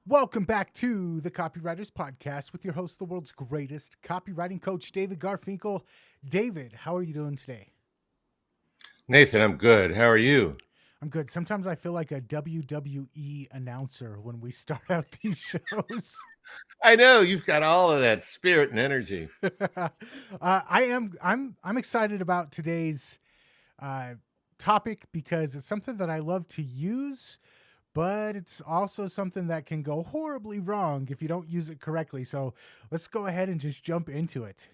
Welcome back to the Copywriters Podcast with your host, the world's greatest copywriting coach, David Garfinkel. David, how are you doing today? Nathan, I'm good. How are you? I'm good. Sometimes I feel like a WWE announcer when we start out these shows. I know you've got all of that spirit and energy. I'm excited about today's uh, topic because it's something that I love to use, but it's also something that can go horribly wrong if you don't use it correctly. So let's go ahead and just jump into it.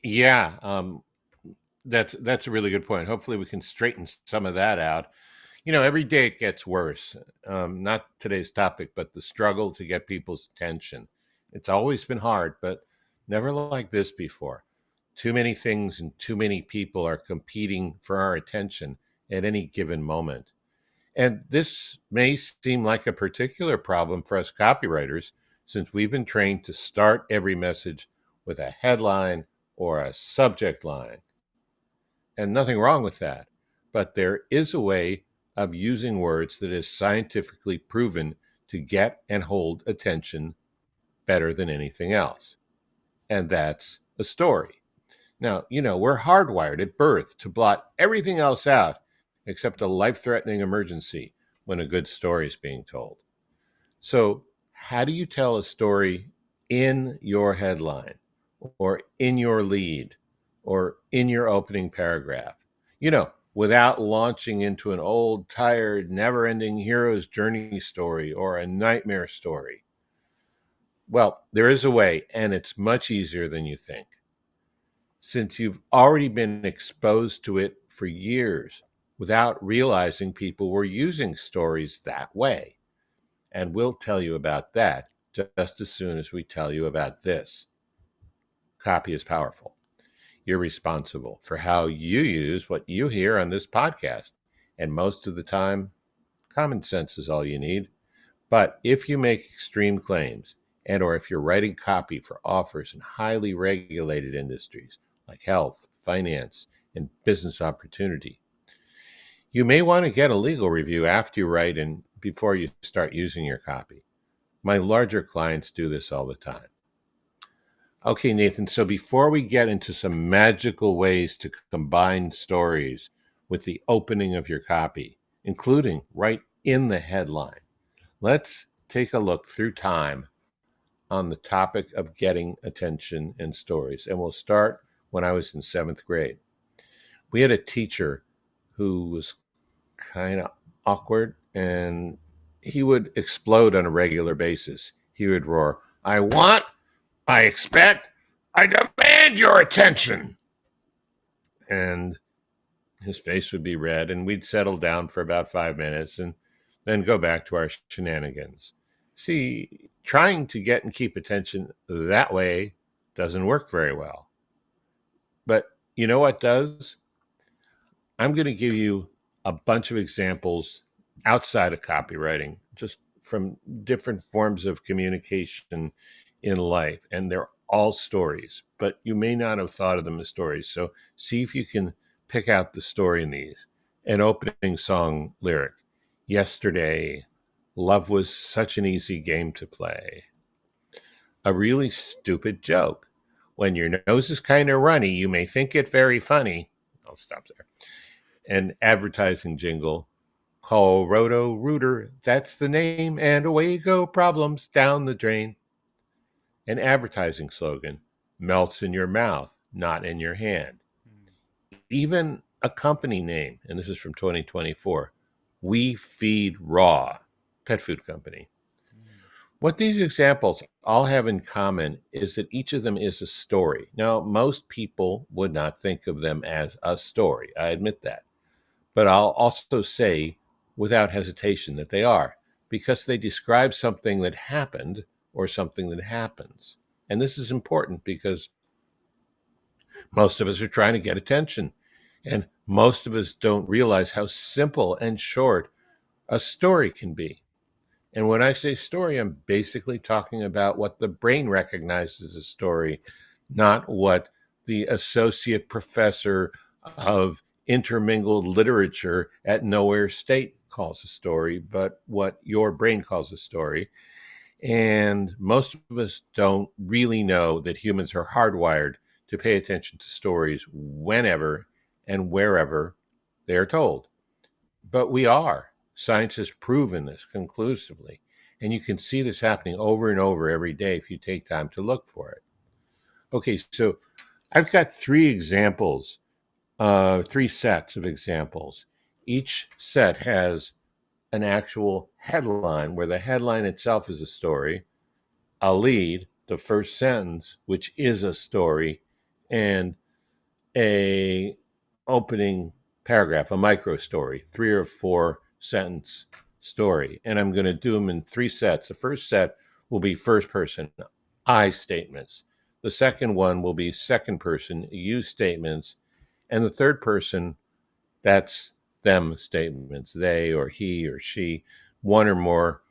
Yeah, that's a really good point. Hopefully, we can straighten some of that out. Every day it gets worse. Not today's topic, but the struggle to get people's attention. It's always been hard, but never like this before. Too many things and too many people are competing for our attention at any given moment. And this may seem like a particular problem for us copywriters, since we've been trained to start every message with a headline or a subject line. And nothing wrong with that. But there is a way of using words that is scientifically proven to get and hold attention better than anything else. And that's a story. Now, we're hardwired at birth to blot everything else out except a life threatening emergency when a good story is being told. So, how do you tell a story in your headline or in your lead or in your opening paragraph? Without launching into an old, tired, never ending hero's journey story or a nightmare story. Well, there is a way, and it's much easier than you think. Since you've already been exposed to it for years without realizing people were using stories that way. And we'll tell you about that just as soon as we tell you about this. Copy is powerful. You're responsible for how you use what you hear on this podcast. And most of the time, common sense is all you need. But if you make extreme claims, and or if you're writing copy for offers in highly regulated industries like health, finance, and business opportunity, you may want to get a legal review after you write and before you start using your copy. My larger clients do this all the time. Okay, Nathan, so before we get into some magical ways to combine stories with the opening of your copy, including right in the headline, let's take a look through time on the topic of getting attention and stories. And we'll start when I was in seventh grade. We had a teacher who was kind of awkward and he would explode on a regular basis. He would roar, I want, I expect, I demand your attention. And his face would be red, and we'd settle down for about 5 minutes and then go back to our shenanigans. See, trying to get and keep attention that way doesn't work very well. But you know what does? I'm going to give you a bunch of examples outside of copywriting, just from different forms of communication in life. And they're all stories, but you may not have thought of them as stories. So see if you can pick out the story in these. An opening song lyric: Yesterday, love was such an easy game to play. A really stupid joke. When your nose is kind of runny, you may think it very funny. I'll stop there. An advertising jingle: Call Roto Rooter, that's the name, and away go problems down the drain. An advertising slogan: Melts in your mouth, not in your hand. Even a company name, and this is from 2024, We Feed Raw, pet food company. What these examples all have in common is that each of them is a story. Now, most people would not think of them as a story. I admit that. But I'll also say without hesitation that they are, because they describe something that happened or something that happens. And this is important because most of us are trying to get attention, and most of us don't realize how simple and short a story can be. And when I say story, I'm basically talking about what the brain recognizes as story, not what the associate professor of intermingled literature at Nowhere State calls a story, but what your brain calls a story. And most of us don't really know that humans are hardwired to pay attention to stories whenever and wherever they are told. But we are. Science has proven this conclusively. And you can see this happening over and over every day if you take time to look for it. Okay, so I've got three sets of examples. Each set has an actual headline where the headline itself is a story, a lead, the first sentence, which is a story, and a opening paragraph, a micro story, 3 or 4 sentence story. And I'm going to do them in 3 sets. The first set will be first person I statements. The second one will be second person you statements. And the third person, that's them statements, they or he or she, one or more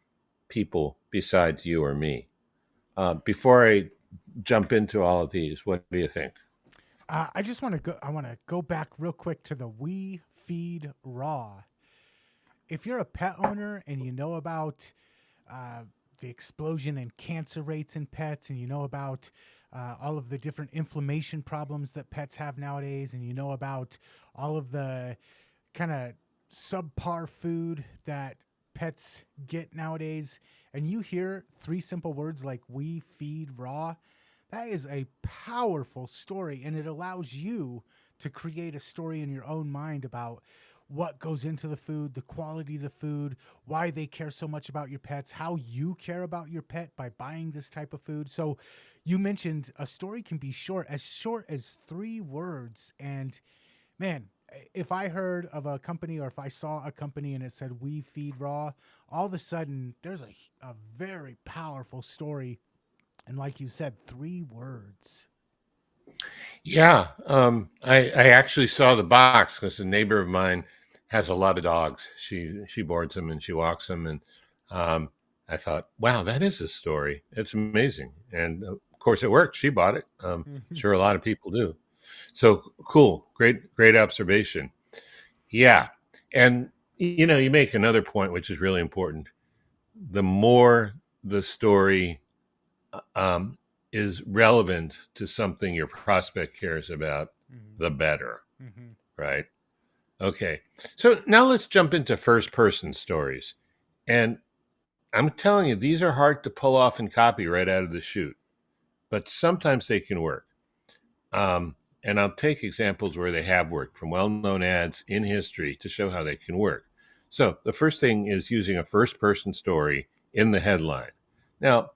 people besides you or me. Before I jump into all of these, what do you think? I just want to go. I want to go back real quick to the We Feed Raw. If you're a pet owner and you know about uh, the explosion in cancer rates in pets, and you know about all of the different inflammation problems that pets have nowadays, and you know about all of the kind of subpar food that pets get nowadays, and you hear 3 simple words like "We Feed Raw," that is a powerful story, and it allows you to create a story in your own mind about what goes into the food, the quality of the food, why they care so much about your pets, how you care about your pet by buying this type of food. So, you mentioned a story can be short as 3 words. And man, if I heard of a company or if I saw a company and it said "We Feed Raw," all of a sudden there's a very powerful story. And like you said, 3 words. Yeah, I actually saw the box because a neighbor of mine has a lot of dogs. She boards them and she walks them, and um, I thought, wow, that is a story. It's amazing, and of course it worked. She bought it. Sure, a lot of people do. So cool, great observation. Yeah, and you make another point which is really important. The more the story um, is relevant to something your prospect cares about, Mm-hmm. the better, Mm-hmm. right? Okay. So now let's jump into first person stories. And I'm telling you, these are hard to pull off and copy right out of the chute, but sometimes they can work. And I'll take examples where they have worked from well known ads in history to show how they can work. So the first thing is using a first person story in the headline. Now,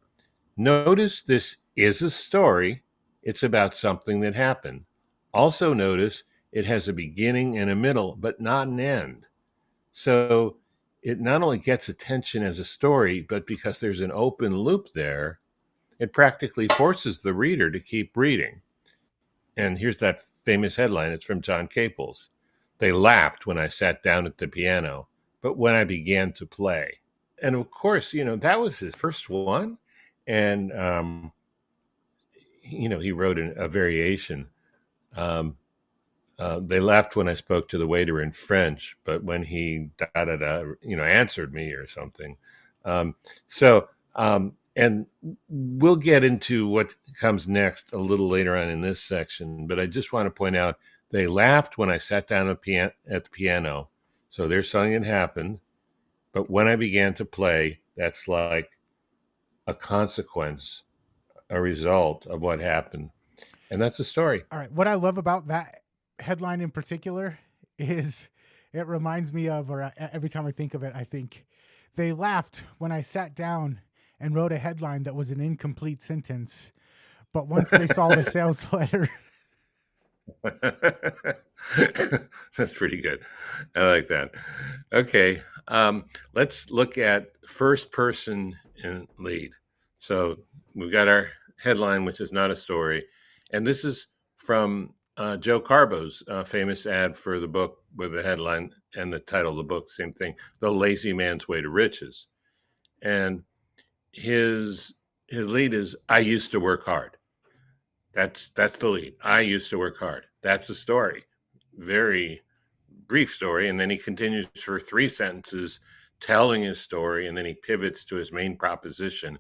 notice this is a story. It's about something that happened. Also, notice it has a beginning and a middle, but not an end. So it not only gets attention as a story, but because there's an open loop there, it practically forces the reader to keep reading. And here's that famous headline. It's from John Caples. They laughed when I sat down at the piano, but when I began to play. And of course, that was his first one. And he wrote a variation. Um, they laughed when I spoke to the waiter in French, but when he answered me or something. Um, and we'll get into what comes next a little later on in this section. But I just want to point out they laughed when I sat down at the piano. So they're saying it happened. But when I began to play, that's like a consequence, a result of what happened. And that's a story. All right. What I love about that headline in particular is it reminds me of, or every time I think of it, I think they laughed when I sat down and wrote a headline that was an incomplete sentence. But once they saw the sales letter, That's pretty good. I like that. Okay. Let's look at first person in lead. So we've got our headline, which is not a story. And this is from Joe Carbo's famous ad for the book with the headline and the title of the book, same thing, The Lazy Man's Way to Riches. And his lead is I used to work hard. That's the lead. I used to work hard. That's the story. Very brief story, and then he continues for 3 sentences telling his story, and then he pivots to his main proposition,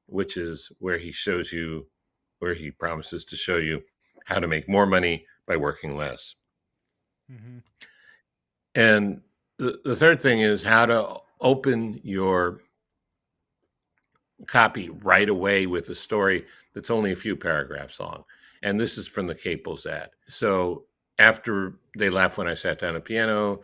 which is where he promises to show you how to make more money by working less. Mm-hmm. And the third thing is how to open your copy right away with a story that's only a few paragraphs long. And this is from the Caples ad. So after they laugh when I sat down at the piano,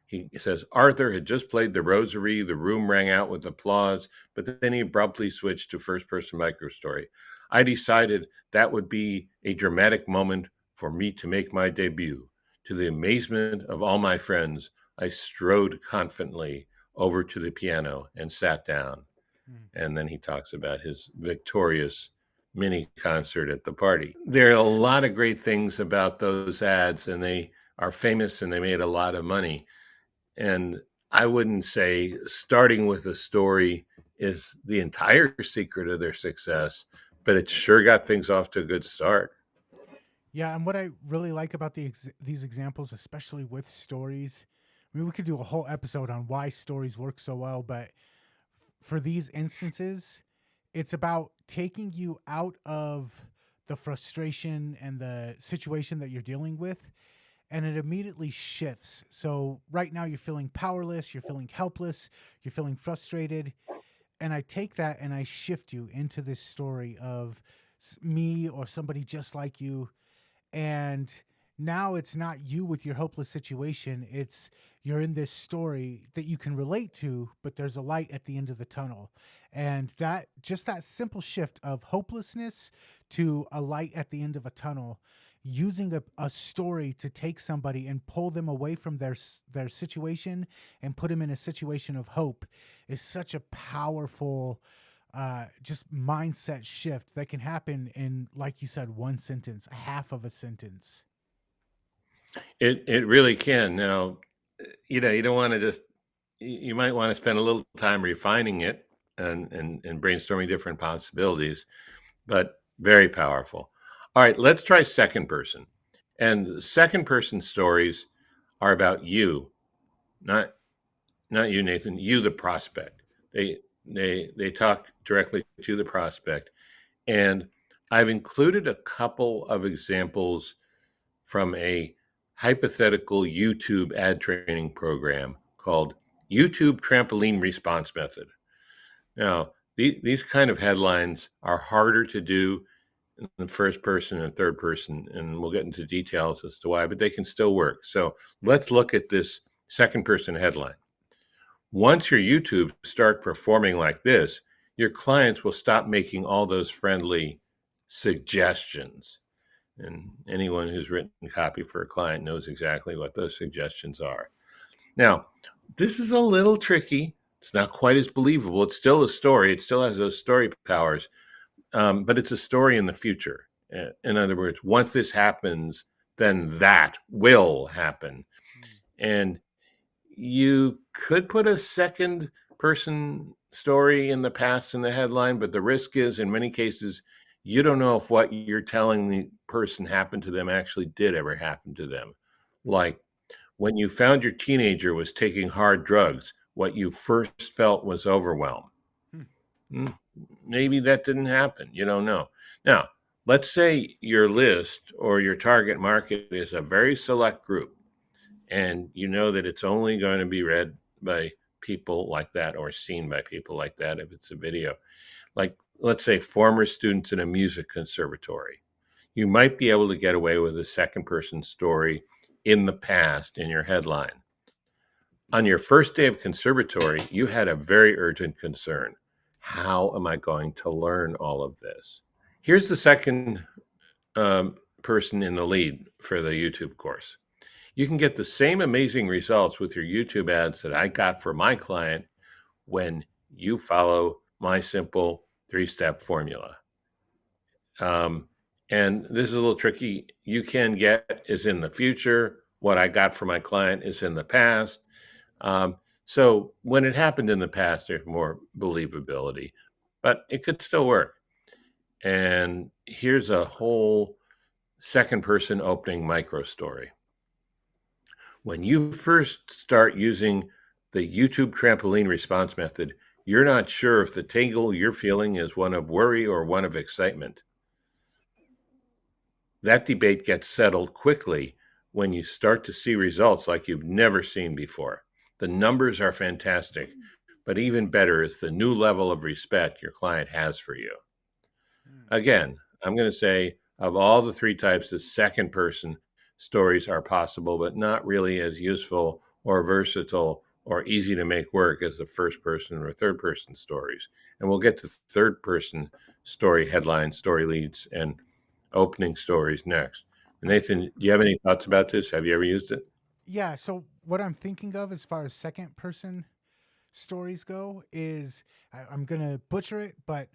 he says, Arthur had just played the rosary. The room rang out with applause, but then he abruptly switched to first person micro story. I decided that would be a dramatic moment for me to make my debut. To the amazement of all my friends, I strode confidently over to the piano and sat down. And then he talks about his victorious mini concert at the party. There are a lot of great things about those ads, and they are famous and they made a lot of money. And I wouldn't say starting with a story is the entire secret of their success, but it sure got things off to a good start. Yeah, and what I really like about these examples, especially with stories, I mean, we could do a whole episode on why stories work so well, but for these instances, it's about taking you out of the frustration and the situation that you're dealing with, and it immediately shifts. So right now you're feeling powerless, you're feeling helpless, you're feeling frustrated, and I take that and I shift you into this story of me or somebody just like you. And now it's not you with your hopeless situation, it's you're in this story that you can relate to, but there's a light at the end of the tunnel. And that just that simple shift of hopelessness to a light at the end of a tunnel, using a story to take somebody and pull them away from their situation and put them in a situation of hope, is such a powerful just mindset shift that can happen in, like you said, one sentence, a half of a sentence. It really can. Now, you don't want to just you might want to spend a little time refining it and brainstorming different possibilities, but very powerful. All right, let's try second person. And second person stories are about you, not not you, Nathan, you the prospect. They talk directly to the prospect. And I've included a couple of examples from a hypothetical YouTube ad training program called YouTube Trampoline Response Method. Now, these kind of headlines are harder to do in the first person and third person, and we'll get into details as to why, but they can still work. So let's look at this second person headline. Once your YouTube start performing like this, your clients will stop making all those friendly suggestions. And anyone who's written copy for a client knows exactly what those suggestions are. Now, this is a little tricky. It's not quite as believable. It's still a story. It still has those story powers, but it's a story in the future. In other words, once this happens, then that will happen. And you could put a second person story in the past in the headline, but the risk is in many cases, you don't know if what you're telling the person happened to them actually did ever happen to them. Like when you found your teenager was taking hard drugs, what you first felt was overwhelm. Hmm. Mm, maybe that didn't happen. You don't know. Now, let's say your list or your target market is a very select group, and you know that it's only going to be read by people like that or seen by people like that if it's a video. Like, let's say former students in a music conservatory. You might be able to get away with a second person story in the past in your headline. On your first day of conservatory, you had a very urgent concern. How am I going to learn all of this? Here's the second person in the lead for the YouTube course. You can get the same amazing results with your YouTube ads that I got for my client when you follow my simple 3-step formula. And this is a little tricky. You can get is in the future. What I got for my client is in the past. So when it happened in the past, there's more believability, but it could still work. And here's a whole second person opening micro story. When you first start using the YouTube trampoline response method, you're not sure if the tingle you're feeling is one of worry or one of excitement. That debate gets settled quickly when you start to see results like you've never seen before. The numbers are fantastic, but even better is the new level of respect your client has for you. Hmm. Again, I'm going to say of all the three types, the second person stories are possible, but not really as useful or versatile or easy to make work as the first person or third person stories. And we'll get to third person story headlines, story leads, and opening stories next. I Nathan, do you have any thoughts about this? Have you ever used it? Yeah, so what I'm thinking of as far as second person stories go is I'm going to butcher it, but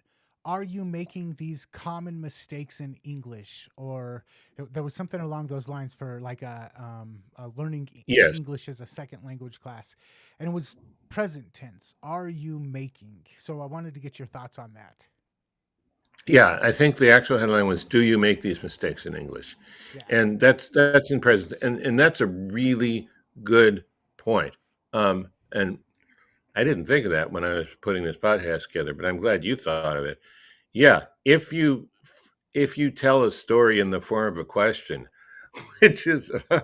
are you making these common mistakes in English? Or there was something along those lines for like a learning Yes. English as a second language class, and it was present tense. Are you making? So I wanted to get your thoughts on that. Yeah, I think the actual headline was "Do you make these mistakes in English?" Yeah. And that's in present, and that's a really good point. And I didn't think of that when I was putting this podcast together, but I'm glad you thought of it. Yeah, if you tell a story in the form of a question, which is a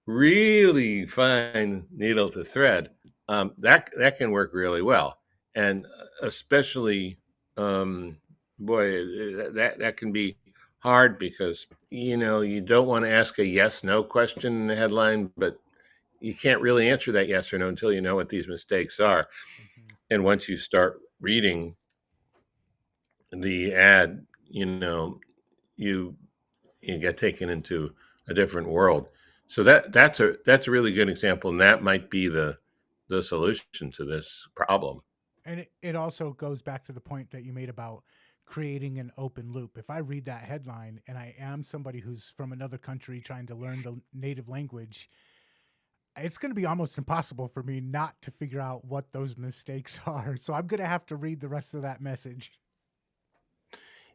really fine needle to thread, that can work really well, and especially, um, boy, that can be hard because you don't want to ask a yes no question in the headline, but you can't really answer that yes or no until you know what these mistakes are. Hmm. And once you start reading the ad, you you get taken into a different world. So that's a really good example, and that might be the solution to this problem. And it also goes back to the point that you made about creating an open loop. If I read that headline and I am somebody who's from another country trying to learn the native language, it's going to be almost impossible for me not to figure out what those mistakes are. So I'm going to have to read the rest of that message.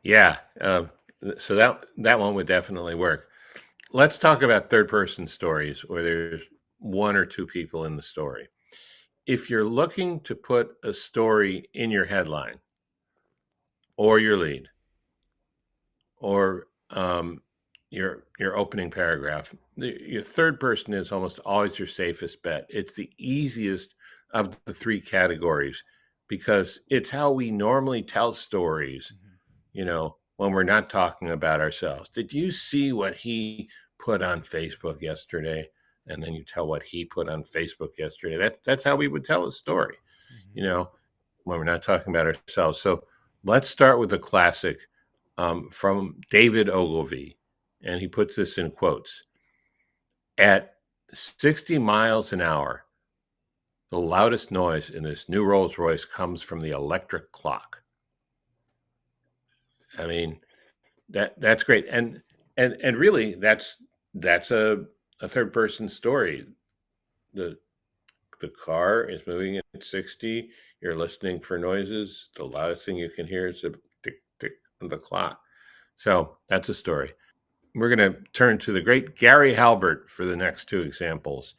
Yeah, so that one would definitely work. Let's talk about third person stories where there's one or two people in the story. If you're looking to put a story in your headline or your lead or your opening paragraph. Your third person is almost always your safest bet. It's the easiest of the three categories because it's how we normally tell stories, Mhm. when we're not talking about ourselves. Did you see what he put on Facebook yesterday? And then you tell what he put on Facebook yesterday. That's how we would tell a story, you Mhm. know, when we're not talking about ourselves. So let's start with the classic from David Ogilvy. And he puts this in quotes. At 60 miles an hour, the loudest noise in this new Rolls Royce comes from the electric clock. I mean, that's great. And really that's a third person story. The the car is moving at 60. You're listening for noises. The loudest thing you can hear is the tick tick of the clock. So that's a story. We're going to turn to the great Gary Halbert for the next two examples.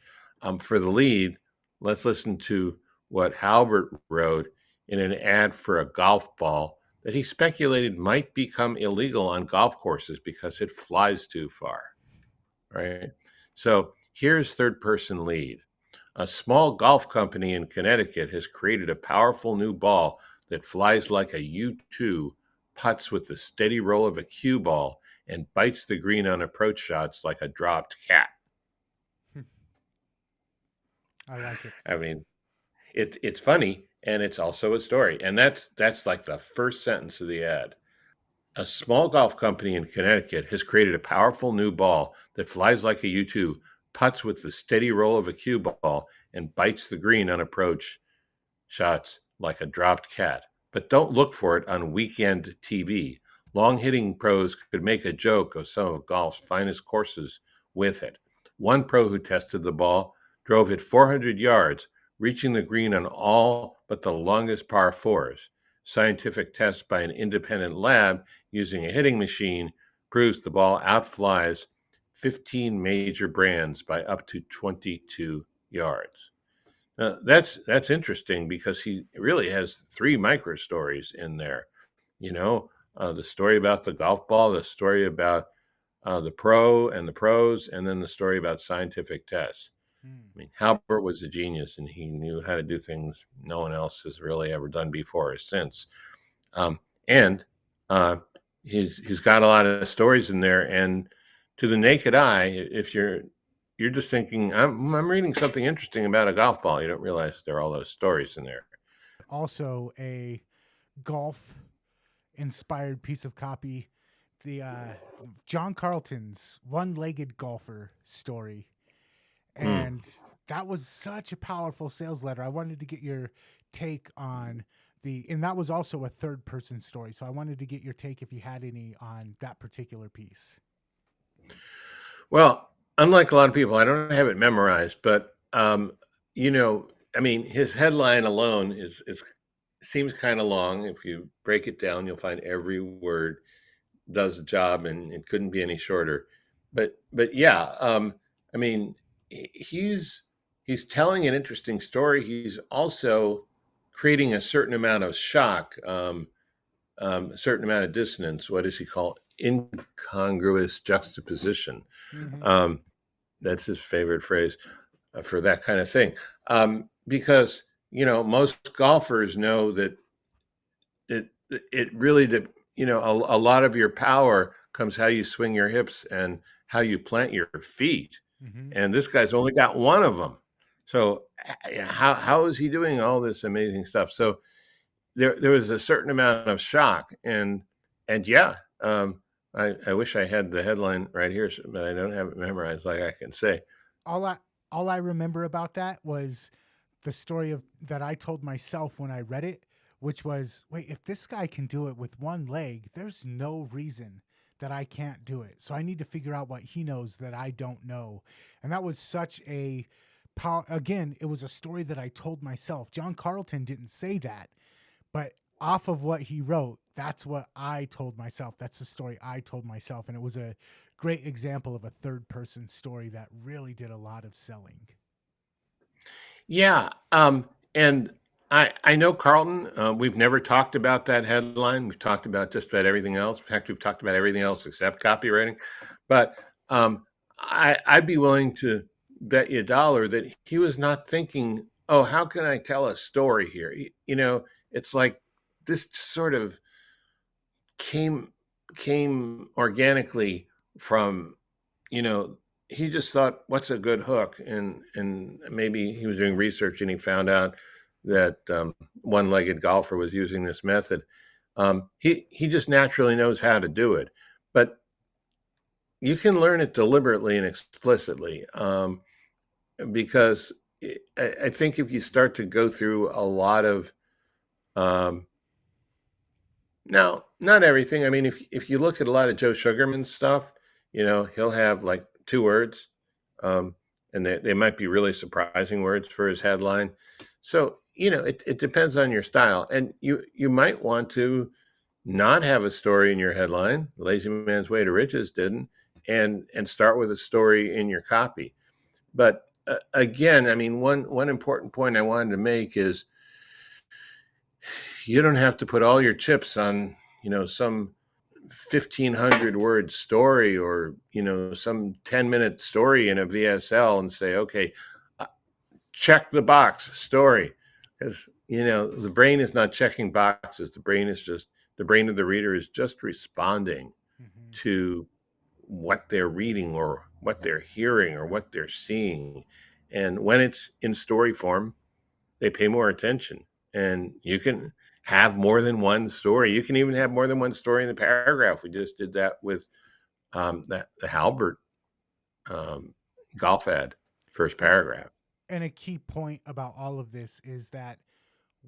For the lead, let's listen to what Halbert wrote in an ad for a golf ball that he speculated might become illegal on golf courses because it flies too far. Right. So here's third person lead. A small golf company in Connecticut has created a powerful new ball that flies like a U2, putts with the steady roll of a cue ball, and bites the green on approach shots like a dropped cat. I like it. I mean, it's funny and it's also a story. And that's like the first sentence of the ad. A small golf company in Connecticut has created a powerful new ball that flies like a U2, putts with the steady roll of a cue ball, and bites the green on approach shots like a dropped cat. But don't look for it on weekend TV. Long hitting pros could make a joke of some of golf's finest courses with it. One pro who tested the ball drove it 400 yards, reaching the green on all but the longest par fours. Scientific tests by an independent lab using a hitting machine proves the ball outflies 15 major brands by up to 22 yards. Now, that's interesting because he really has three micro stories in there. You know, the story about the golf ball, the story about the pro and the pros, and then the story about scientific tests. Hmm. I mean, Halbert was a genius, and he knew how to do things no one else has really ever done before or since. And uh, he's got a lot of stories in there, and to the naked eye, if you're just thinking, I'm reading something interesting about a golf ball, you don't realize there are all those stories in there. Also, a golf inspired piece of copy, the John Carlton's One-Legged Golfer story. Hmm. And that was such a powerful sales letter. I wanted to get your take on and that was also a third person story. So I wanted to get your take, if you had any, on that particular piece. Well, unlike a lot of people, I don't have it memorized, but you know, I mean, his headline alone is seems kind of long. If you break it down, you'll find every word does a job, and it couldn't be any shorter. But yeah, I mean, he's telling an interesting story. He's also creating a certain amount of shock, a certain amount of dissonance. What does he call incongruous juxtaposition? Mm-hmm. Um, that's his favorite phrase for that kind of thing. Because most golfers know that it really a lot of your power comes how you swing your hips and how you plant your feet, Mm-hmm. and this guy's only got one of them. So how is he doing all this amazing stuff? So there was a certain amount of shock, and yeah, I wish I had the headline right here, but I don't have it memorized like I can say. all I all I remember about that was the story of that I told myself when I read it, which was, wait, if this guy can do it with one leg, there's no reason that I can't do it. So I need to figure out what he knows that I don't know. And that was such a again, it was a story that I told myself. John Carlton didn't say that, but off of what he wrote, that's what I told myself. That's the story I told myself. And it was a great example of a third person story that really did a lot of selling. Yeah, and I know Carlton. We've never talked about that headline. We've talked about just about everything else. In fact, we've talked about everything else except copywriting. But I'd be willing to bet you a dollar that he was not thinking, "Oh, how can I tell a story here?" It's like this sort of came came organically from you know, he just thought, "What's a good hook?" And maybe he was doing research and he found out that one-legged golfer was using this method. He just naturally knows how to do it, but you can learn it deliberately and explicitly because I think if you start to go through a lot of um, no, not everything. I mean, if you look at a lot of Joe Sugarman's stuff, he'll have like two words, um, and they might be really surprising words for his headline. So, it depends on your style, and you might want to not have a story in your headline. Lazy Man's Way to Riches didn't, and start with a story in your copy. But again, I mean, one important point I wanted to make is you don't have to put all your chips on some 1,500 word story or some 10-minute story in a VSL and say, okay, uh, check the box story, because the brain is not checking boxes. The brain of the reader is just responding Mm-hmm. to what they're reading or what they're hearing or what they're seeing, and when it's in story form they pay more attention, and you can have more than one story. You can even have more than one story in the paragraph. We just did that with the Halbert um, golf ad, first And paragraph. and a key point about all of this is that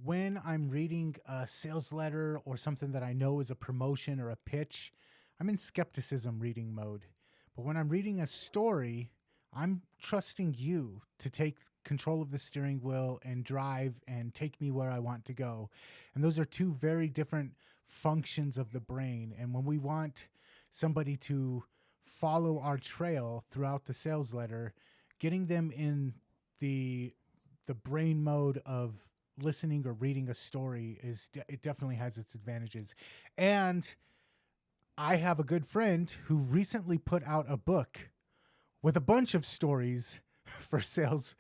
when I'm reading a sales letter or something that I know is a promotion or a pitch, I'm in skepticism reading mode. But when I'm reading a story, I'm trusting you to take control of the steering wheel and drive and take me where I want to go. And those are two very different functions of the brain. And when we want somebody to follow our trail throughout the sales letter, getting them in the brain mode of listening or reading a story it definitely has its advantages. And I have a good friend who recently put out a book with a bunch of stories for sales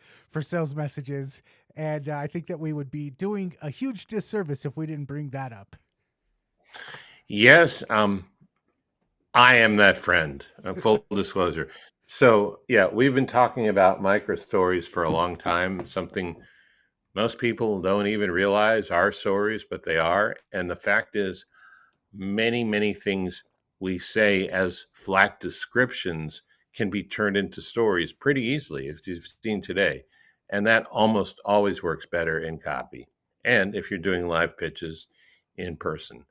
messages, and I think that we would be doing a huge disservice if we didn't bring that up. Yes, I am that friend. Full disclosure. So, yeah, we've been talking about micro stories for a long time, something most people don't even realize are stories, but they are. And the fact is, many things we say as flat descriptions can be turned into stories pretty easily, if you've seen today. And that almost always works better in copy. And if you're doing live pitches in person.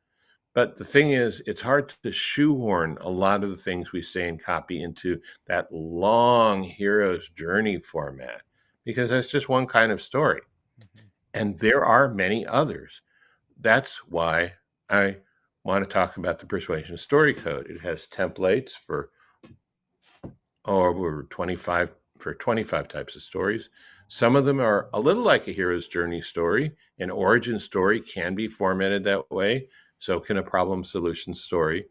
But the thing is, it's hard to shoehorn a lot of the things we say in copy into that long hero's journey format because that's just one kind of story. Mhm. And there are many others. That's why I want to talk about the Persuasion Story Code. It has templates for over 25 types of stories. Some of them are a little like a hero's journey story. An origin story can be formatted that way, so can a problem solution story.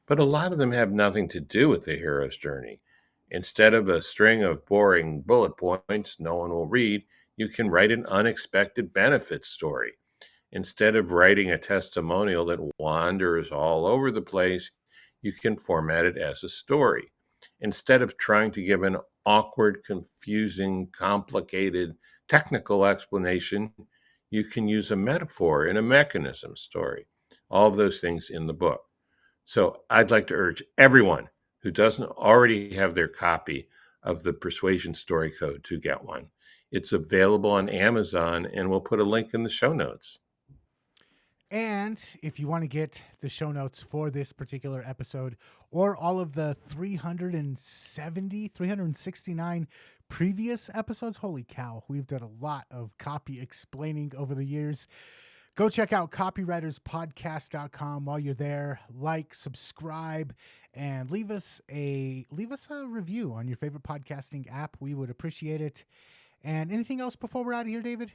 But a lot of them have nothing to do with the hero's journey. Instead of a string of boring bullet points no one will read, you can write an unexpected benefit story. Instead of writing a testimonial that wanders all over the place, you can format it as a story. Instead of trying to give an awkward, confusing, complicated, technical explanation, you can use a metaphor and a mechanism story. All of those things in the book. So I'd like to urge everyone who doesn't already have their copy of the Persuasion Story Code to get one. It's available on Amazon, and we'll put a link in the show notes. And if you want to get the show notes for this particular episode or all of the 369 previous episodes, holy cow, we've done a lot of copy explaining over the years. Go check out copywriterspodcast.com while you're there. Like, subscribe, and leave us a review on your favorite podcasting app. We would appreciate it. And anything else before we're out of here, David?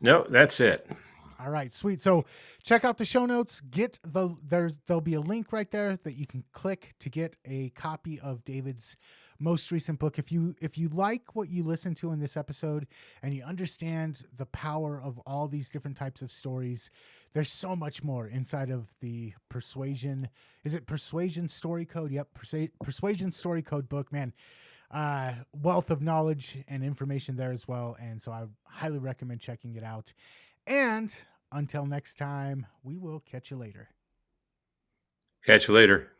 No, that's it. All right, sweet. So check out the show notes. There'll be a link right there that you can click to get a copy of David's most recent book. If you like what you listen to in this episode and you understand the power of all these different types of stories, there's so much more inside of the Persuasion. Is it Persuasion Story Code? Yep, Persuasion Story Code book, man. Wealth of knowledge and information there as well. And so I highly recommend checking it out. And until next time, we will catch you later. Catch you later.